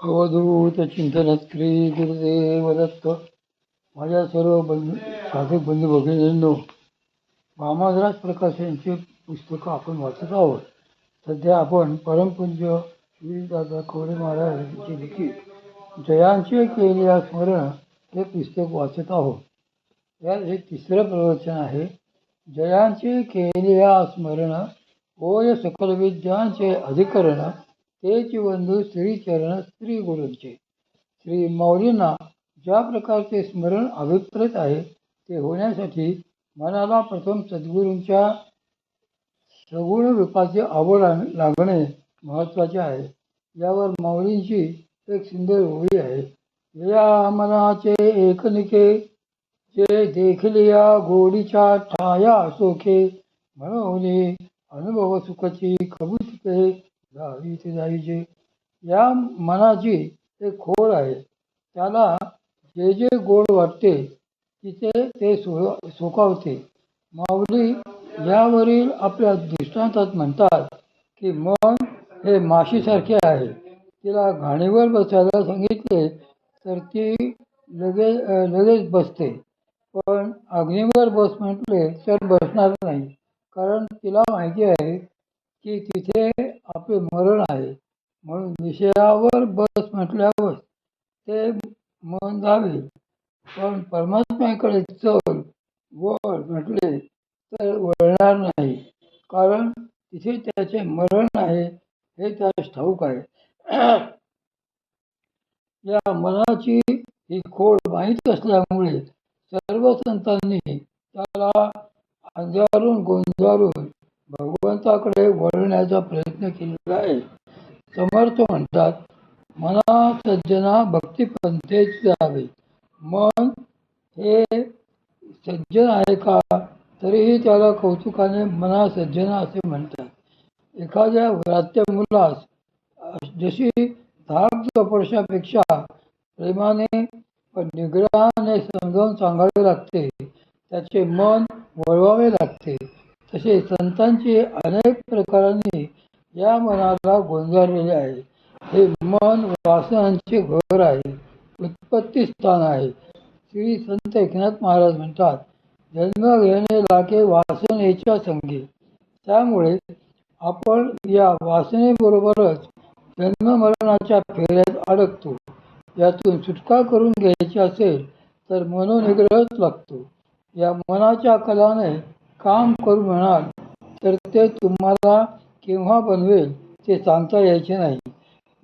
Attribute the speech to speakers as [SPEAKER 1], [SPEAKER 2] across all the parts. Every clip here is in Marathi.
[SPEAKER 1] अवधूत चिंतन श्री गुरुदेव दत्त. माझ्या सर्व साधक बंधू भगिनींनो, वामनराज प्रकाश यांची पुस्तकं आपण वाचत आहोत. सध्या आपण परमपूज्य श्री दादा कोरे महाराज यांची लिखित जयांचे केले स्मरण हे पुस्तक वाचत आहोत. यात हे तिसरं प्रवचन आहे. जयांचे केले स्मरण होय सकल विद्यांचे अधिकरण, तेच बंधू श्रीचरण श्री गुरूंचे. श्री माऊलींना ज्या प्रकारचे स्मरण अभिप्रेत आहे ते होण्यासाठी मनाला प्रथम सद्गुरूंच्या सगुण रूपाची आवड लागणे महत्त्वाचे आहे. यावर माऊलींची एक सुंदर ओळी आहे. या मनाचे एकनिके जे देखलिया गोडीच्या ठाया सोखे, म्हणून अनुभव सुखची कबुतके धावीत जाईचे. या मनाची एक खोड आहे. त्याला जे जे गोड वाटते तिथे ते सोकावते. माऊली यावरील आपल्या दृष्टांतात म्हणतात की मन हे माशीसारखे आहे. तिला घाणीवर बसायला सांगितले तर ती लगेच बसते, पण अग्नीवर बस म्हटले तर बसणार नाही. कारण तिला माहिती आहे की तिथे आपले मरण आहे. म्हणून विषयावर बस म्हटल्यावर ते मन जावे, पण परमात्म्याकडे चल वळ म्हटले तर वळणार नाही. कारण तिथे त्याचे मरण आहे हे त्यास ठाऊक आहे. या मनाची ही खोड माहीत असल्यामुळे सर्व संतांनी त्याला अंजारून गोंजारून भगवंताकडे वळण्याचा प्रयत्न केलेला आहे. समर्थ म्हणतात, मना सज्जना भक्तिपंथेच जावे. मन हे सज्जन आहे का, तरीही त्याला कौतुकाने मना सज्जना असे म्हणतात. एखाद्या व्रात्य मुलास जशी धाक स्पर्शापेक्षा प्रेमाने व निग्रहाने समजावून सांगावे लागते, त्याचे मन वळवावे लागते, तसे संतांची अनेक प्रकारांनी या मनाला गोंजारलेले आहे. हे मन वासनांचे घर आहे, उत्पत्ती स्थान आहे. श्री संत एकनाथ महाराज म्हणतात, जन्म घेणे लागे वासनेच्या संगी. त्यामुळे आपण या वासनेबरोबरच जन्ममरणाच्या फेऱ्यात अडकतो. यातून सुटका करून घ्यायची असेल तर मनोनिग्रहच लागतो. या मनाच्या कलाने काम करू म्हणाल तर ते तुम्हाला केव्हा बनवेल ते सांगता यायचे नाही.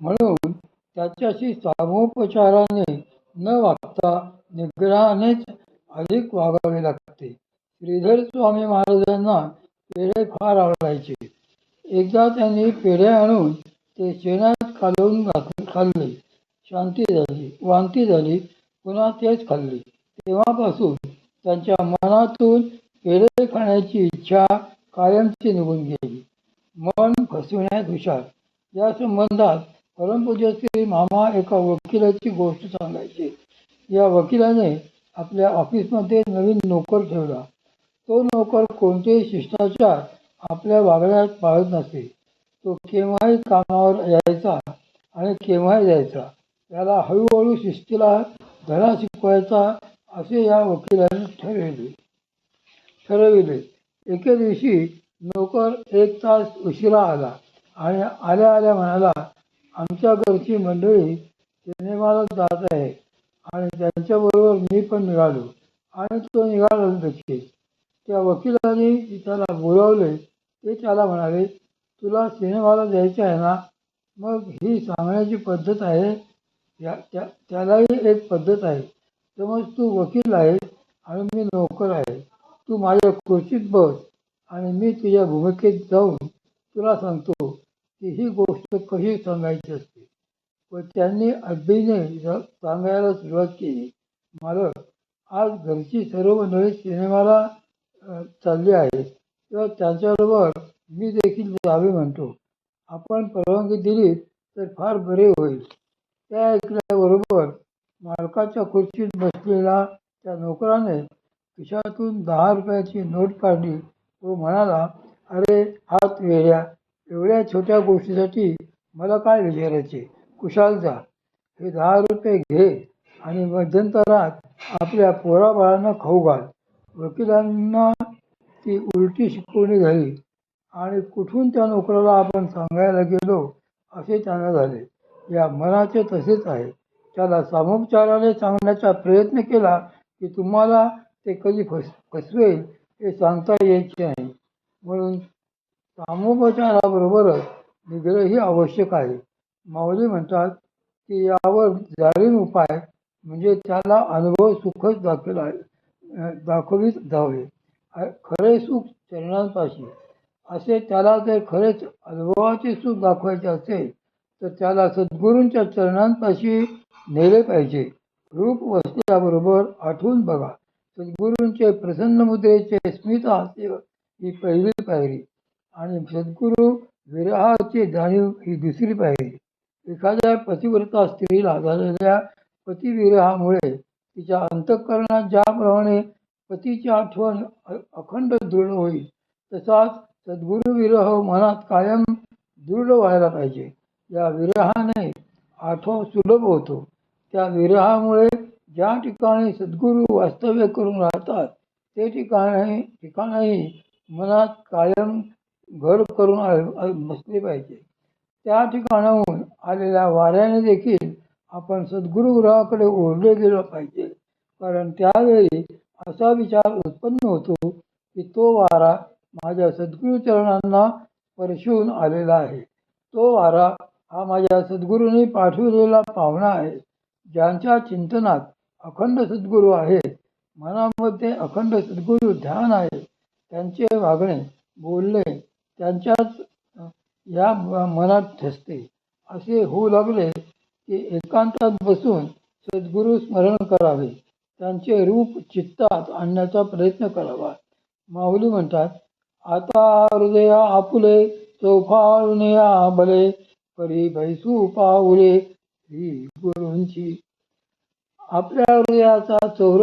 [SPEAKER 1] म्हणून त्याच्याशी सामोपचाराने न वागता निग्रहानेच अधिक वागावे लागते. श्रीधर स्वामी महाराजांना पेढे फार आवडायचे. एकदा त्यांनी पेढे आणून ते शेणात कालवून खाल्ले. वांती झाली, पुन्हा तेच खाल्ले. तेव्हापासून त्यांच्या मनातून पेढे खाण्याची इच्छा कायमची निघून गेली. मन फसविण्यात हुशार. या संबंधात परमपूज्य श्री मामा एका वकिलाची गोष्ट सांगायचे. या वकिलाने आपल्या ऑफिसमध्ये नवीन नोकर ठेवला. तो नोकर कोणतेही शिष्टाचार आपल्या वागण्यात पाळत नसे. तो केव्हाही कामावर यायचा आणि केव्हाही जायचा. त्याला हळूहळू शिस्तीला धडा शिकवायचा असे या वकिलाने ठरविले. एके दिवशी नोकर 1 तास उशिरा आला आणि आल्या आल्या म्हणाला, आमच्या घरची मंडळी सिनेमाला जात आहे आणि त्यांच्याबरोबर मी पण निघालो. आणि तो निघाला लगेच. त्या वकिलाने त्याला बोलावले. ते त्याला म्हणाले, तुला सिनेमाला जायचे आहे ना, मग ही सांगण्याची पद्धत आहे. त्यालाही एक पद्धत आहे. समज तू वकील आहेस आणि मी नोकर आहे. तू माझ्या खुर्चीत बस आणि मी तुझ्या भूमिकेत जाऊन तुला सांगतो की ही गोष्ट कशी सांगायची असते. व त्यांनी अभिनय सांगायला सुरुवात केली. मालक, आज घरची सर्व मंडळी सिनेमाला चालली आहेत, तेव्हा त्यांच्याबरोबर मी देखील जावे म्हणतो. आपण परवानगी दिली तर फार बरे होईल. त्या ऐकल्याबरोबर मालकाच्या खुर्चीत बसलेला त्या नोकराने खिशातून 10 रुपयाची नोट काढली. तो म्हणाला, अरे हात वेड्या, एवढ्या छोट्या गोष्टीसाठी मला काय विचारायचे, कुशाल जा. हे 10 रुपये घे आणि मध्यंतरात आपल्या पोराबाळांना खाऊ घाल. वकिलांना ती उलटी शिकवणी झाली आणि कुठून त्या नोकराला आपण सांगायला गेलो असे त्यांना झाले. या मनाचे तसेच आहे. त्याला सामोपचाराने सांगण्याचा प्रयत्न केला की तुम्हाला ते कधी फसवेल हे सांगता यायचे नाही. म्हणून सामोपचाराबरोबरच निग्रहही आवश्यक आहे. माऊली म्हणतात की यावर जाणीव उपाय म्हणजे त्याला अनुभव सुखच दाखवीत जावे. खरे सुख चरणांपाशी असे. त्याला जर खरेच अनुभवाचे सुख दाखवायचे असेल तर त्याला सद्गुरूंच्या चरणांपाशी नेले पाहिजे. रूप वसल्याबरोबर आठवून बघा. सद्गुरूंचे प्रसन्न मुद्रेचे स्मित हास्य ही पहिली पायरी आणि सद्गुरू विरहाची जाणीव ही दुसरी पायरी. एखाद्या पतिव्रता स्त्रीला झालेल्या पतिविरहामुळे तिच्या अंतःकरणात ज्याप्रमाणे पतीची आठवण अखंड दृढ होईल तसाच सद्गुरू विरह मनात कायम दृढ व्हायला पाहिजे. या विरहाने आठवण सुलभ होतो. त्या विरहामुळे ज्या ठिकाणी सद्गुरू वास्तव्य करून राहतात ते ठिकाणही मनात कायम घर करून बसले पाहिजे. त्या ठिकाणाहून आलेल्या वाऱ्याने देखील आपण सद्गुरुगृहाकडे ओढले गेलो पाहिजे. कारण त्यावेळी असा विचार उत्पन्न होतो की तो वारा माझ्या सद्गुरुचरणांना स्पर्शून आलेला आहे. तो वारा हा माझ्या सद्गुरूंनी पाठविलेला पाहुणा आहे. ज्यांच्या चिंतनात अखंड सद्गुरू आहेत, मनामध्ये अखंड सद्गुरू ध्यान आहे, त्यांचे वागणे बोलणे त्यांच्याच या मनात ठसते. असे होऊ लागले की एकांतात बसून सद्गुरू स्मरण करावे. त्यांचे रूप चित्तात आणण्याचा प्रयत्न करावा. माऊली म्हणतात, आता हृदया आपुले चौफाळून या भले परी बैसू पाऊले श्री गुरूंची. आपल्या हृदयाचा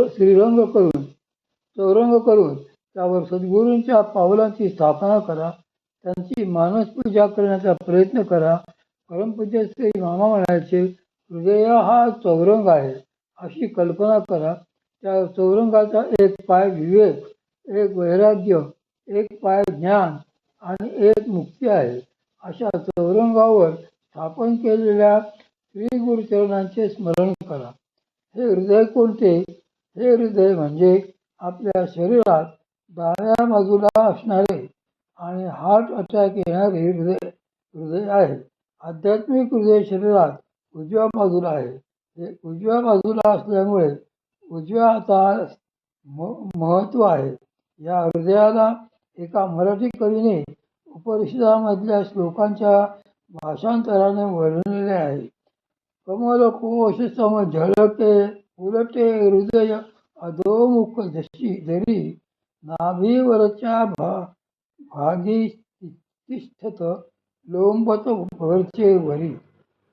[SPEAKER 1] श्रीरंग करून त्यावर सद्गुरूंच्या पावलांची स्थापना करा. त्यांची मानसपूजा करण्याचा प्रयत्न करा. परमपूज्य श्री मामा म्हणायचे, हृदय हा चौरंग आहे अशी कल्पना करा. त्या चौरंगाचा एक पाय विवेक, एक वैराग्य, एक पाय ज्ञान आणि एक मुक्ती आहे. अशा चौरंगावर स्थापन केलेल्या श्री गुरुचरणांचे स्मरण करा. हे हृदय कोणते? हे हृदय म्हणजे आपल्या शरीरात डाव्या बाजूला असणारे आणि हार्ट अटॅक येणारे हृदय आहे. आध्यात्मिक हृदय शरीरात उजव्या बाजूला आहे. हे उजव्या बाजूला असल्यामुळे उजव्या हाताला महत्त्व आहे. या हृदयाला एका मराठी कवीने उपनिषदामधल्या श्लोकांच्या भाषांतराने वर्णलेले आहे. कमल कोश सम झळके उलटे हृदय अधोमुख जरी नाभीवरच्या भागी तिष्ठत लोंबत वरचे वरी.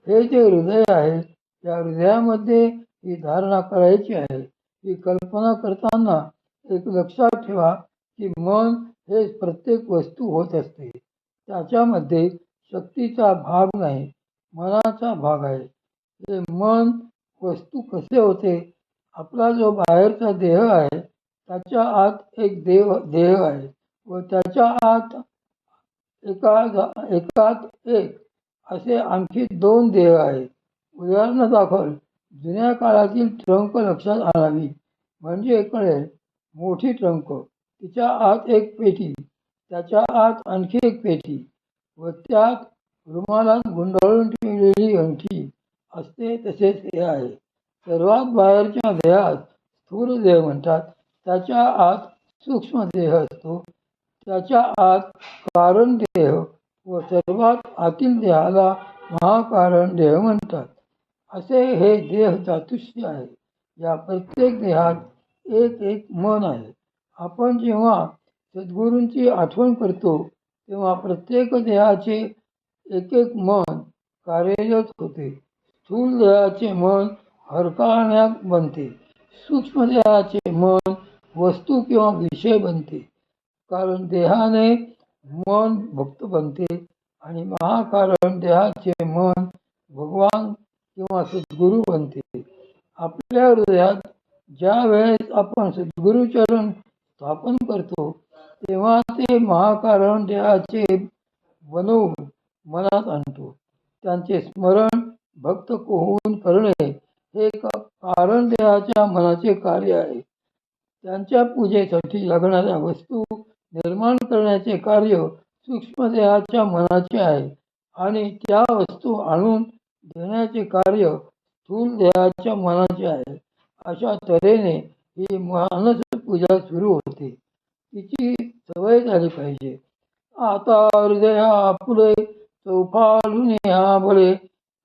[SPEAKER 1] हे जे हृदय आहे या हृदयामध्ये ही धारणा करायची आहे. ही कल्पना करताना एक लक्षात ठेवा की मन हे प्रत्येक वस्तू होत असते. त्याच्यामध्ये शक्तीचा भाग नाही, मनाचा भाग आहे. हे मन वस्तू कसे होते? आपला जो बाहेरचा देह आहे त्याच्या आत एक देह आहे व त्याच्या आत एकात एक असे आणखी 2 देह आहेत. उदाहरणादाखल जुन्या काळातील ट्रंक लक्षात आणावी म्हणजे कळेल. मोठी ट्रंक, तिच्या आत एक पेटी, त्याच्या आत आणखी एक पेटी व त्यात रुमालात गुंडाळून ठेवलेली अंगठी असते. तसेच हे आहे. सर्वात बाहेरच्या देहात स्थूल देह म्हणतात. त्याच्या आत सूक्ष्म देह असतो. त्याच्या आत कारण देह व सर्वात आतील देहाला महाकारण देह म्हणतात. असे हे देह चातुष्य आहे. या प्रत्येक देहात एक एक मन आहे. आपण जेव्हा सद्गुरूंची आठवण करतो तेव्हा प्रत्येक देहाचे एक एक मन कार्यरत होते. स्थूल देहाचे मन हरकाळण्यात बनते. सूक्ष्म देहाचे मन वस्तू किंवा विषय बनते. कारण देहाने मन भक्त बनते आणि महाकारण देहाचे मन भगवान किंवा सद्गुरू बनते. आपल्या हृदयात ज्या वेळेस आपण सद्गुरूचरण स्थापन करतो तेव्हा ते महाकारण देहाचे बनवून मनात आणतो. त्यांचे स्मरण भक्त होऊन करणे हे कारण देहाच्या मनाचे कार्य आहे. त्यांच्या पूजेसाठी लागणाऱ्या वस्तू निर्माण करण्याचे कार्य सूक्ष्म देहाच्या मनाचे आहे आणि त्या वस्तू आणून देण्याचे कार्य स्थूल देहाच्या मनाचे आहे. अशा तऱ्हेने ही मानस पूजा सुरू होते. तिची सवय झाली पाहिजे. आता हृदया आपुले चौफाळून ह्या बळे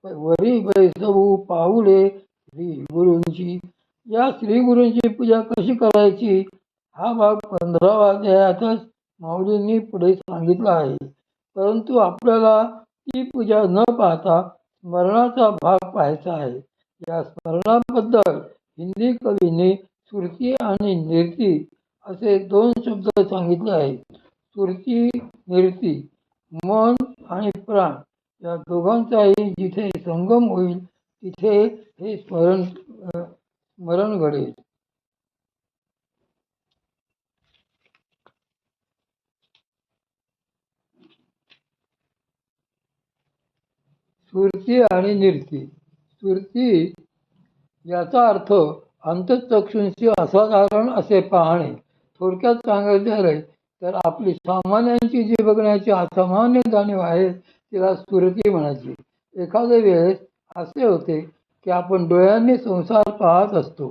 [SPEAKER 1] वरी बैसवू पाऊले श्री गुरूंची. या श्री गुरूंची पूजा कशी करायची हा भाग 15व्या अध्यायातच माऊलींनी पुढे सांगितला आहे. परंतु आपल्याला ती पूजा न पाहता स्मरणाचा भाग पाहायचा आहे. या स्मरणाबद्दल हिंदी कवींनी सुरती आणि निर्ती असे 2 शब्द सांगितले आहेत. सुरती निर्ती, मन आणि प्राण या दोघांचाही जिथे संगम होईल तिथे हे स्मरण घडेल. सुरती आणि निर्ती. सुरती याचा अर्थ अंतःचक्षुंशी असाधारण असे पाहणे. थोडक्यात सांगायचे झाले तर आपली सामान्यांची जी बघण्याची असामान्य जाणीव आहे तिला सुरती म्हणायची. एखाद्या वेळेस असे होते की आपण डोळ्यांनी संसार पाहत असतो.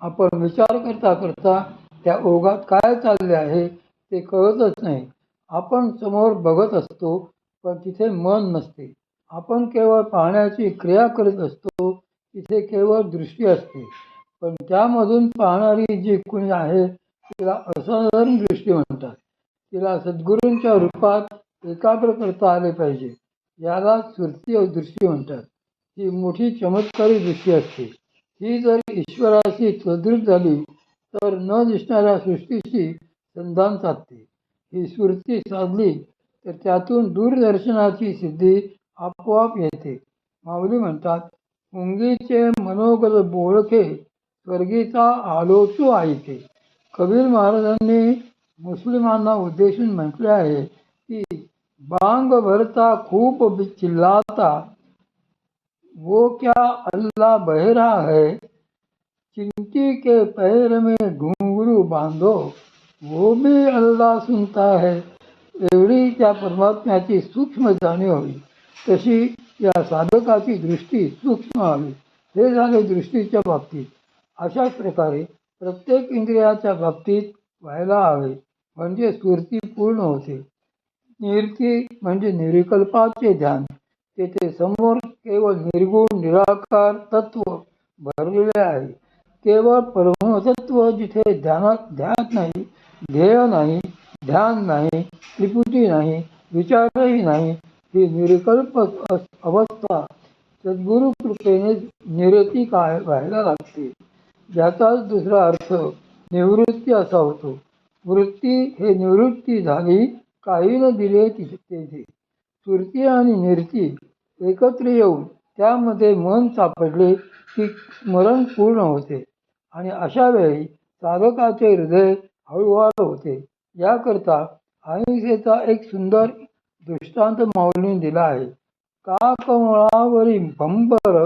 [SPEAKER 1] आपण विचार करता करता त्या ओघात काय चालले आहे ते कळतच नाही. आपण समोर बघत असतो पण तिथे मन नसते. आपण केवळ पाहण्याची क्रिया करत असतो. तिथे केवळ दृष्टी असते. पण त्यामधून पाहणारी जी कुणी आहे तिला असाधारण दृष्टी म्हणतात. तिला सद्गुरूंच्या रूपात एकाग्र करता आले पाहिजे. याला सुरती दृष्टी म्हणतात. ही मोठी चमत्कारी दृष्टी असते. ही जर ईश्वराशी सदृढ झाली तर न दिसणाऱ्या सृष्टीशी संधान साधते. ही सुरती साधली तर त्यातून दूरदर्शनाची सिद्धी आपोआप येते. माऊली म्हणतात, मुंगीचे मनोगत बोळखे स्वर्गीचा आलोचू ऐके. कबीर महाराजांनी मुस्लिमांना उद्देशून म्हटले आहे की बांग भरता खूप चिल्लाता वो क्या अल्लाह बहरा है, चिंटी के पैर में घुंघरू बांधो वो भी अल्लाह सुनता है. एवढी त्या परमात्म्याची सूक्ष्म जाणीव हवी. तशी या साधकाची दृष्टी सूक्ष्म हवी. हे झाले दृष्टीच्या बाबतीत. अशाच प्रकारे प्रत्येक इंद्रियाच्या बाबतीत व्हायला हवे म्हणजे स्फूर्ती पूर्ण होते. निर्ती म्हणजे निर्विकल्पाचे ध्यान. तेथे समोर केवळ निर्गुण निराकार तत्व भरलेले आहे. केवळ परमतत्व जिथे ध्यान नाही, ध्येय नाही, ध्यान नाही, त्रिपुटी नाही, विचारही नाही, ही निर्विकल्प अवस्था सद्गुरु कृपेने निरती व्हायला लागते. ज्याचाच दुसरा अर्थ निवृत्ती असा होतो. वृत्ती हे निवृत्ती झाली, काही न दिले तेथे. सुरती आणि निर्ती एकत्र येऊन त्यामध्ये मन सापडले की स्मरण पूर्ण होते आणि अशा वेळी साधकाचे हृदय हळूवार होते. याकरता अहिंसेचा एक सुंदर दृष्टांत माऊलींनी दिला आहे. का कमळावरी भंबर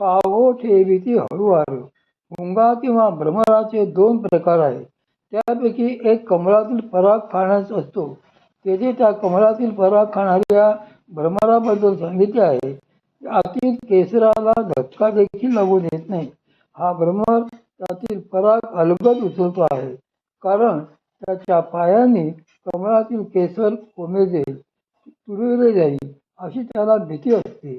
[SPEAKER 1] पावो ठेविती हळूवार. मुंगा किंवा भ्रमराचे 2 प्रकार आहेत. त्यापैकी एक कमळातील पराग खाण्याचा असतो. तेथे त्या कमळातील पराग खाणाऱ्या भ्रमराबद्दल सांगितले आहे. आतील केसराला धक्का देखील लागू देत नाही. हा भ्रमर त्यातील पराग अलगद उचलतो आहे. कारण त्याच्या पायांनी कमळातील केसर कोमेजले, तुडविले जाईल अशी त्याला भीती असते.